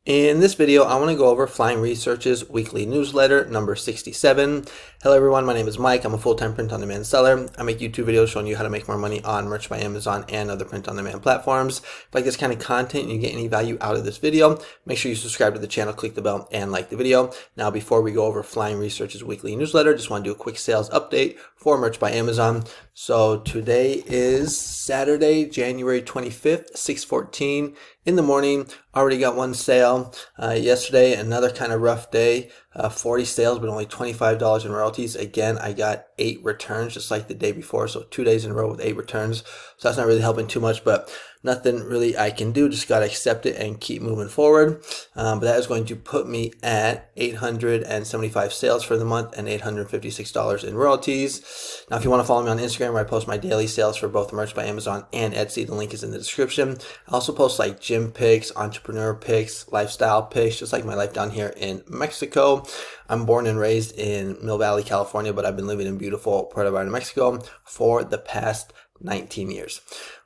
In this video, I want to go over Flying Research's weekly newsletter number 67. Hello everyone, my name is Mike. I'm a full-time print-on-demand seller. I make YouTube videos showing you how to make more money on merch by Amazon and other print-on-demand platforms. If you like this kind of content and you get any value out of this video, make sure you subscribe to the channel, click the bell, and like the video. Now, before we go over Flying Research's weekly newsletter, just want to do a quick sales update for merch by Amazon. So today is Saturday, January 25th, 6:14 in the morning. Already got one sale. Yesterday, another kind of rough day. 40 sales, but only $25 in royalties. Again, I got 8 returns just like the day before. So 2 days in a row with 8 returns. So that's not really helping too much, but nothing really I can do. Just got to accept it and keep moving forward. But that is going to put me at 875 sales for the month and $856 in royalties. Now, if you want to follow me on Instagram, where I post my daily sales for both Merch by Amazon and Etsy, the link is in the description. I also post like gym pics, entrepreneur pics, lifestyle pics, just like my life down here in Mexico. I'm born and raised in Mill Valley, California, but I've been living in beautiful Puerto Vallarta, Mexico for the past 19 years.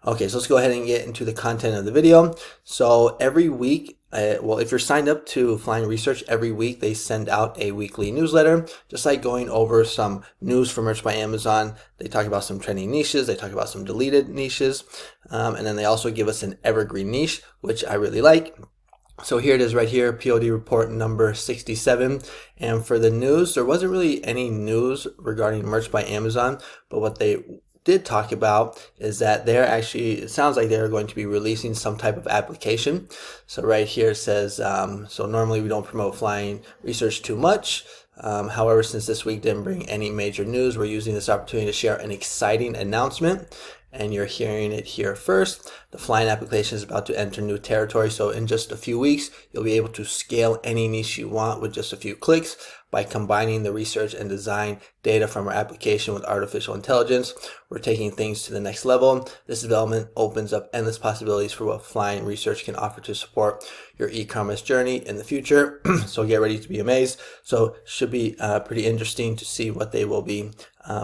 Okay, so let's go ahead and get into the content of the video. So every week, well, if you're signed up to Flying Research, every week they send out a weekly newsletter, just like going over some news for Merch by Amazon. They talk about some trending niches, they talk about some deleted niches, and then they also give us an evergreen niche, which I really like. So here it is right here, POD report number 67. And for the news, there wasn't really any news regarding Merch by Amazon, but what they did talk about is that they're actually, it sounds like they're going to be releasing some type of application. So right here it says, so normally we don't promote Flying Research too much. However, since this week didn't bring any major news, we're using this opportunity to share an exciting announcement. And you're hearing it here first. The Flying application is about to enter new territory. So in just a few weeks, you'll be able to scale any niche you want with just a few clicks by combining the research and design data from our application with artificial intelligence. We're taking things to the next level. This development opens up endless possibilities for what Flying Research can offer to support your e-commerce journey in the future. So get ready to be amazed. So should be pretty interesting to see what they will be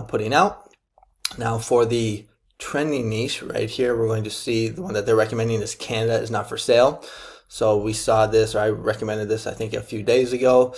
putting out. Now for the trending niche right here, we're going to see the one that they're recommending is Canada is not for sale. So we saw this, or I recommended this I think a few days ago.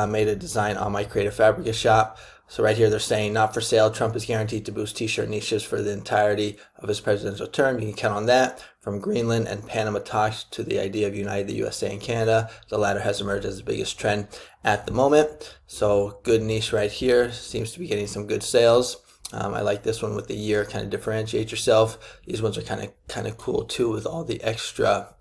Made a design on my Creative Fabrica shop. So right here they're saying not for sale. Trump is guaranteed to boost t-shirt niches for the entirety of his presidential term. You can count on that. From Greenland and Panama talks to the idea of uniting the USA and Canada, the latter has emerged as the biggest trend at the moment. So good niche right here. Seems to be getting some good sales. I like this one with the year, kind of differentiate yourself. These ones are kind of cool too, with all the extra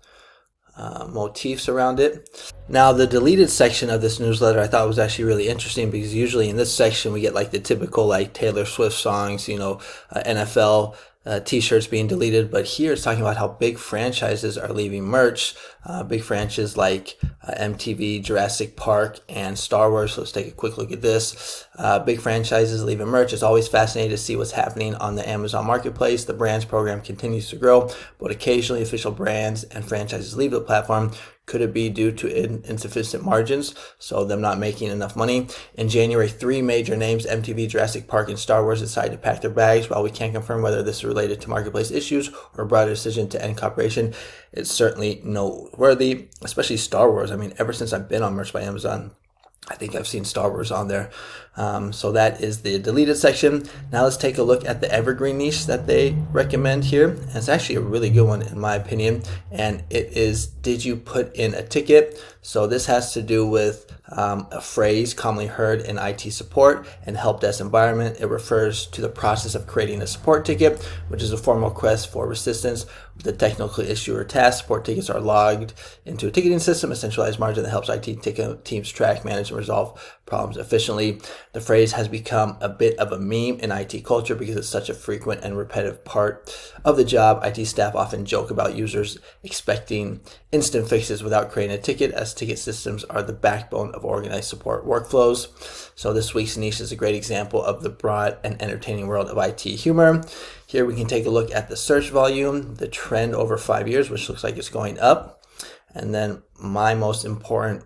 motifs around it. Now the deleted section of this newsletter I thought was actually really interesting, because usually in this section we get like the typical like Taylor Swift songs, you know, NFL t-shirts being deleted, but here it's talking about how big franchises are leaving merch. Big franchises like MTV, Jurassic Park, and Star Wars. So let's take a quick look at this. Big franchises leaving merch. It's always fascinating to see what's happening on the Amazon marketplace. The brands program continues to grow, but occasionally official brands and franchises leave the platform. Could it be due to insufficient margins, so them not making enough money? In January, 3 major names, MTV, Jurassic Park, and Star Wars, decided to pack their bags. While we can't confirm whether this is related to marketplace issues or a broader decision to end cooperation, it's certainly noteworthy, especially Star Wars. I mean, ever since I've been on Merch by Amazon, I think I've seen Star Wars on there. So that is the deleted section. Now let's take a look at the evergreen niche that they recommend here. And it's actually a really good one in my opinion. And it is, did you put in a ticket? So this has to do with a phrase commonly heard in IT support and help desk environment. It refers to the process of creating a support ticket, which is a formal request for assistance with a technical issue or task. Support tickets are logged into a ticketing system, a centralized margin that helps IT teams track, manage, and resolve problems efficiently. The phrase has become a bit of a meme in IT culture because it's such a frequent and repetitive part of the job. IT staff often joke about users expecting instant fixes without creating a ticket, as ticket systems are the backbone of organized support workflows. So this week's niche is a great example of the broad and entertaining world of IT humor. Here we can take a look at the search volume, the trend over 5 years, which looks like it's going up. And then my most important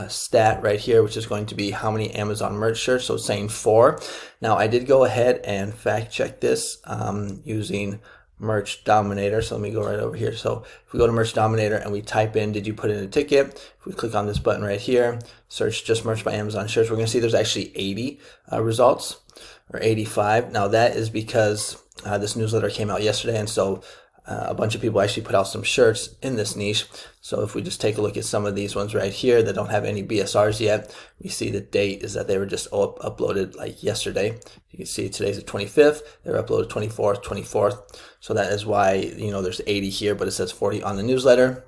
stat right here, which is going to be how many Amazon merch shirts. So it's saying 4. Now I did go ahead and fact check this using Merch Dominator. So let me go right over here. So if we go to Merch Dominator and we type in, did you put in a ticket? If we click on this button right here, search just Merch by Amazon shirts, we're going to see there's actually 80 results, or 85. Now that is because this newsletter came out yesterday, and so a bunch of people actually put out some shirts in this niche. So if we just take a look at some of these ones right here that don't have any BSRs yet, we see the date is that they were just uploaded like yesterday. You can see today's the 25th, they were uploaded 24th, 24th. So that is why, you know, there's 80 here, but it says 40 on the newsletter.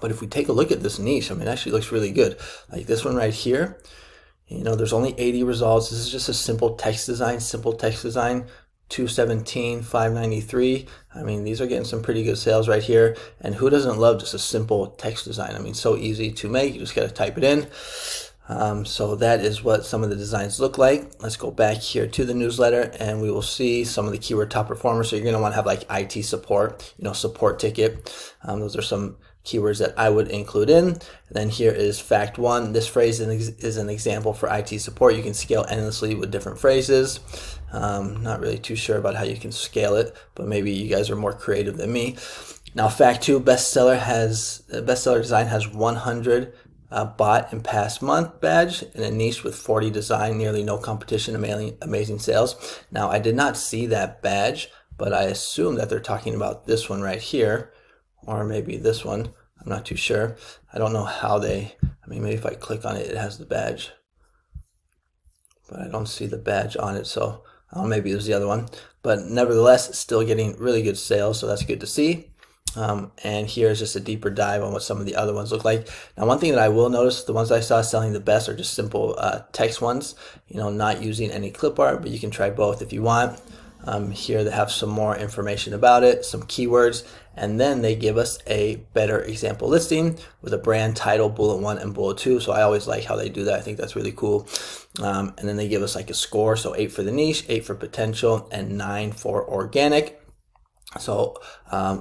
But if we take a look at this niche, I mean, it actually looks really good. Like this one right here, you know, there's only 80 results. This is just a simple text design, 217, 593. I mean, these are getting some pretty good sales right here. And who doesn't love just a simple text design? I mean, so easy to make. You just got to type it in. So that is what some of the designs look like. Let's go back here to the newsletter and we will see some of the keyword top performers. So you're going to want to have like IT support, you know, support ticket. Those are some keywords that I would include in. And then here is fact one. This phrase is an example for IT support. You can scale endlessly with different phrases. Not really too sure about how you can scale it, but maybe you guys are more creative than me. Now, fact two, bestseller design has 100 bought in past month badge in a niche with 40 design, nearly no competition, amazing sales. Now, I did not see that badge, but I assume that they're talking about this one right here, or maybe this one. I'm not too sure. I don't know how I mean, maybe if I click on it, it has the badge, but I don't see the badge on it. So maybe it was the other one, but nevertheless, still getting really good sales. So that's good to see. And here's just a deeper dive on what some of the other ones look like. Now, one thing that I will notice, the ones I saw selling the best are just simple text ones, you know, not using any clip art, but you can try both if you want. Here they have some more information about it, some keywords, and then they give us a better example listing with a brand title, bullet 1 and bullet 2. So I always like how they do that. I think that's really cool. And then they give us like a score. So 8 for the niche, 8 for potential, and 9 for organic. So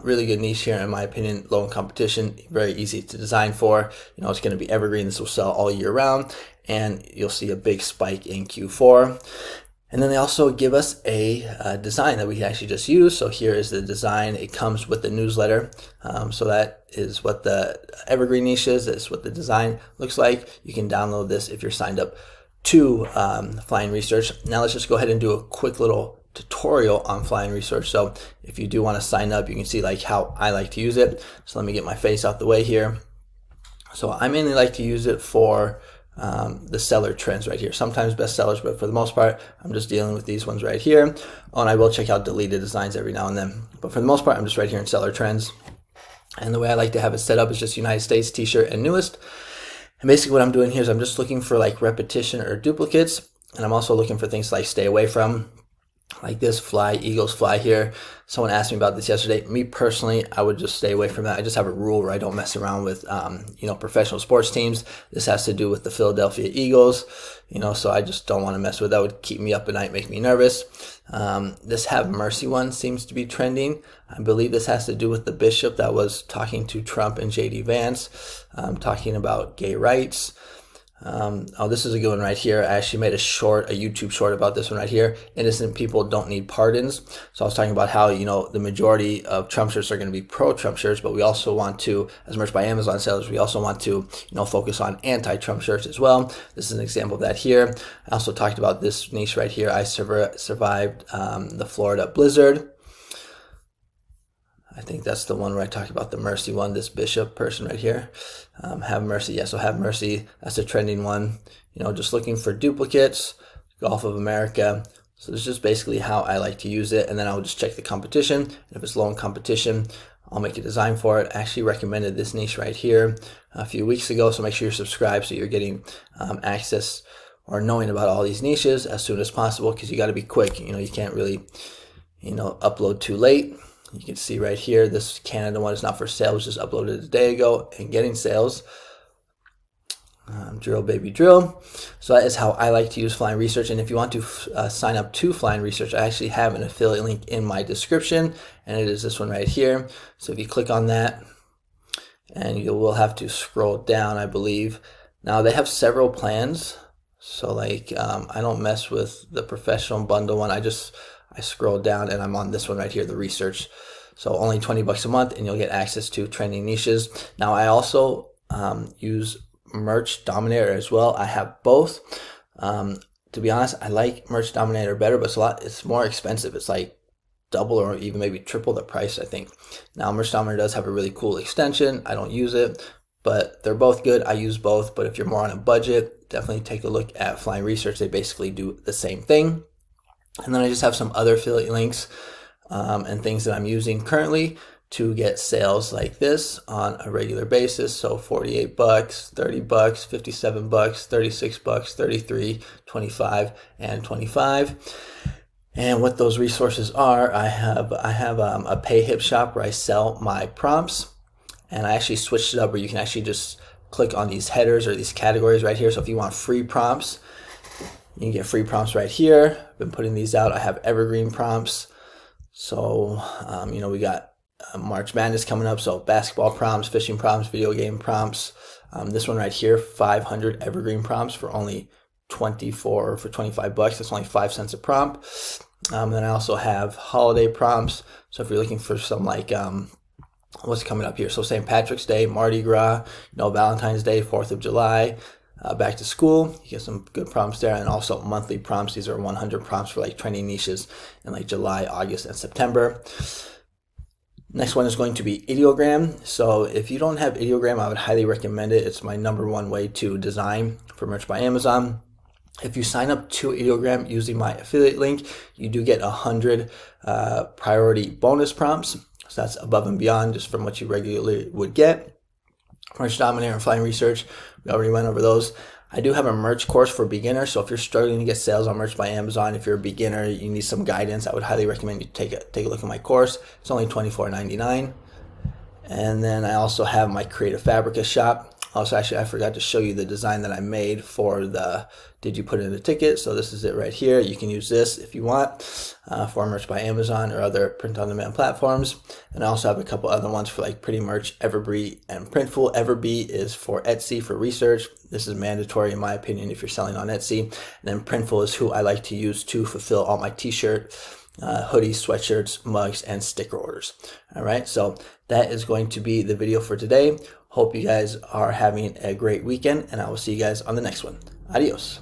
really good niche here in my opinion, low in competition, very easy to design for. You know, it's going to be evergreen. This will sell all year round, and you'll see a big spike in Q4. And then they also give us a design that we can actually just use. So here is the design. It comes with the newsletter. So that is what the Evergreen niche is. That's what the design looks like. You can download this if you're signed up to Flying Research. Now let's just go ahead and do a quick little tutorial on Flying Research. So if you do want to sign up, you can see like how I like to use it. So let me get my face out the way here. So I mainly like to use it for the seller trends right here. Sometimes bestsellers, but for the most part, I'm just dealing with these ones right here. Oh, and I will check out deleted designs every now and then. But for the most part, I'm just right here in seller trends. And the way I like to have it set up is just United States, t-shirt, and newest. And basically what I'm doing here is I'm just looking for like repetition or duplicates. And I'm also looking for things like stay away from, like this fly, Eagles fly here. Someone asked me about this yesterday. Me personally, I would just stay away from that. I just have a rule where I don't mess around with, you know, professional sports teams. This has to do with the Philadelphia Eagles, you know, so I just don't want to mess with that. Would keep me up at night, make me nervous. This Have Mercy one seems to be trending. I believe this has to do with the bishop that was talking to Trump and JD Vance, talking about gay rights. Oh, this is a good one right here. I actually made a YouTube short about this one right here. Innocent people don't need pardons. So I was talking about how, you know, the majority of Trump shirts are going to be pro-Trump shirts, but we also want to, as Merch by Amazon sellers, we also want to, you know, focus on anti-Trump shirts as well. This is an example of that here. I also talked about this niche right here. I survived the Florida blizzard. I think that's the one where I talked about the mercy one, this bishop person right here. Have mercy. Yeah, so have mercy. That's a trending one. You know, just looking for duplicates, Gulf of America. So this is just basically how I like to use it. And then I'll just check the competition. And if it's low in competition, I'll make a design for it. I actually recommended this niche right here a few weeks ago. So make sure you're subscribed so you're getting access or knowing about all these niches as soon as possible, because you got to be quick. You know, you can't really, you know, upload too late. You can see right here, this Canada one is not for sale. It was just uploaded a day ago and getting sales. Drill, baby, drill. So that is how I like to use Flying Research. And if you want to sign up to Flying Research, I actually have an affiliate link in my description, and it is this one right here. So if you click on that, and you will have to scroll down, I believe. Now they have several plans. So like, I don't mess with the professional bundle one. I scroll down and I'm on this one right here, the research. So only 20 bucks a month and you'll get access to trending niches. Now I also use Merch Dominator as well. I have both. To be honest, I like Merch Dominator better, but it's more expensive. It's like double or even maybe triple the price, I think. Now Merch Dominator does have a really cool extension. I don't use it, but they're both good. I use both, but if you're more on a budget, definitely take a look at Flying Research. They basically do the same thing. And then I just have some other affiliate links and things that I'm using currently to get sales like this on a regular basis. So 48 bucks, 30 bucks, 57 bucks, 36 bucks, 33, 25, and 25. And what those resources are, I have a pay hip shop where I sell my prompts, and I actually switched it up where you can actually just click on these headers or these categories right here. So if you want free prompts, you can get free prompts right here. I've been putting these out. I have evergreen prompts. So, we got March Madness coming up. So basketball prompts, fishing prompts, video game prompts. This one right here, 500 evergreen prompts for only 25 bucks. That's only 5 cents a prompt. Then I also have holiday prompts. So if you're looking for some like, what's coming up here? So St. Patrick's Day, Mardi Gras, Valentine's Day, 4th of July, back to school, you get some good prompts there. And also monthly prompts. These are 100 prompts for like trending niches in like July, August, and September. Next one is going to be IDEOGRAM. So if you don't have IDEOGRAM, I would highly recommend it. It's my #1 way to design for Merch by Amazon. If you sign up to IDEOGRAM using my affiliate link, you do get 100 priority bonus prompts. So that's above and beyond just from what you regularly would get. Merch Dominator and Flying Research, we already went over those. I do have a merch course for beginners. So if you're struggling to get sales on Merch by Amazon, if you're a beginner, you need some guidance, I would highly recommend you take a look at my course. It's only $24.99. And then I also have my Creative Fabrica shop. Also, actually, I forgot to show you the design that I made for the Did You Put In a Ticket? So this is it right here. You can use this if you want for Merch by Amazon or other print-on-demand platforms. And I also have a couple other ones for like Pretty Merch, Evergreen, and Printful. EVERBEE is for Etsy for research. This is mandatory in my opinion if you're selling on Etsy. And then Printful is who I like to use to fulfill all my t-shirt, hoodies, sweatshirts, mugs, and sticker orders. All right, so that is going to be the video for today. Hope you guys are having a great weekend, and I will see you guys on the next one. Adios.